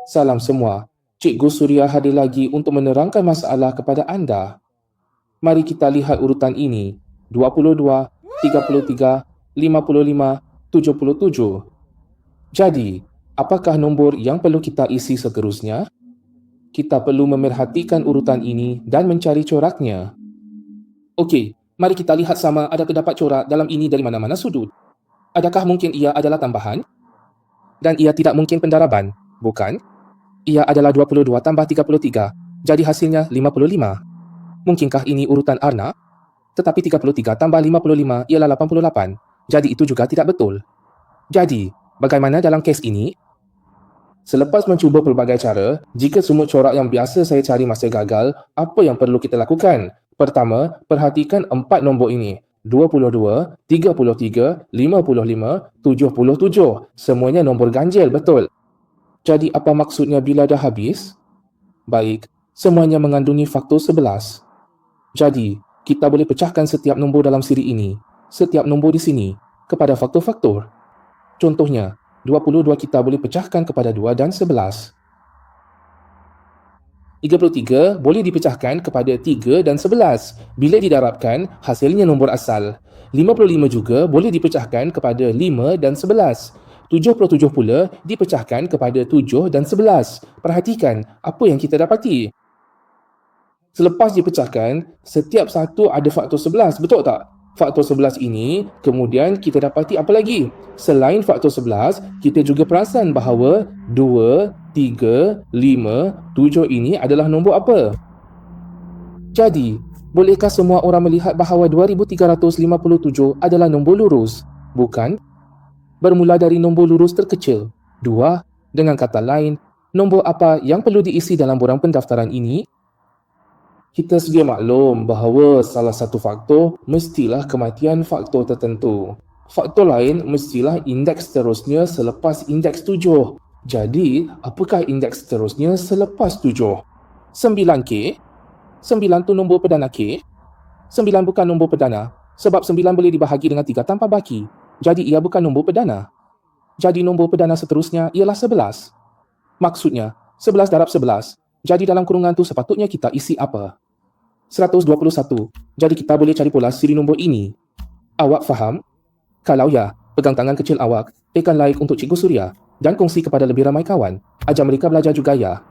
Salam semua. Cikgu Suria hadir lagi untuk menerangkan masalah kepada anda. Mari kita lihat urutan ini. 22, 33, 55, 77. Jadi, apakah nombor yang perlu kita isi seterusnya? Kita perlu memerhatikan urutan ini dan mencari coraknya. Okey, mari kita lihat sama ada terdapat corak dalam ini dari mana-mana sudut. Adakah mungkin ia adalah tambahan? Dan ia tidak mungkin pendaraban, bukan? Ia adalah 22 tambah 33, jadi hasilnya 55. Mungkinkah ini urutan Arna? Tetapi 33 tambah 55 ialah 88, jadi itu juga tidak betul. Jadi, bagaimana dalam kes ini? Selepas mencuba pelbagai cara, jika semua corak yang biasa saya cari masih gagal, apa yang perlu kita lakukan? Pertama, perhatikan 4 nombor ini. 22, 33, 55, 77. Semuanya nombor ganjil, betul? Jadi apa maksudnya bila dah habis? Baik, semuanya mengandungi faktor 11. Jadi, kita boleh pecahkan setiap nombor dalam siri ini, setiap nombor di sini, kepada faktor-faktor. Contohnya, 22 kita boleh pecahkan kepada 2 dan 11. 33 boleh dipecahkan kepada 3 dan 11. Bila didarabkan, hasilnya nombor asal. 55 juga boleh dipecahkan kepada 5 dan 11. 77 pula dipecahkan kepada 7 dan 11. Perhatikan apa yang kita dapati. Selepas dipecahkan, setiap satu ada faktor 11, betul tak? Faktor 11 ini, kemudian kita dapati apa lagi? Selain faktor 11, kita juga perasan bahawa 2, 3, 5, 7 ini adalah nombor apa? Jadi, bolehkah semua orang melihat bahawa 2357 adalah nombor lurus? Bukan? Bermula dari nombor lurus terkecil, 2. Dengan kata lain, nombor apa yang perlu diisi dalam borang pendaftaran ini? Kita sedia maklum bahawa salah satu faktor mestilah kematian faktor tertentu. Faktor lain mestilah indeks seterusnya selepas indeks 7. Jadi, apakah indeks seterusnya selepas 7? 9K? 9 tu nombor perdana K? 9 bukan nombor perdana sebab 9 boleh dibahagi dengan 3 tanpa baki. Jadi, ia bukan nombor perdana. Jadi, nombor perdana seterusnya ialah 11. Maksudnya, 11 darab 11. Jadi, dalam kurungan tu sepatutnya kita isi apa? 121. Jadi, kita boleh cari pula siri nombor ini. Awak faham? Kalau ya, pegang tangan kecil awak, tekan like untuk Cikgu Suria dan kongsi kepada lebih ramai kawan. Ajar mereka belajar juga ya.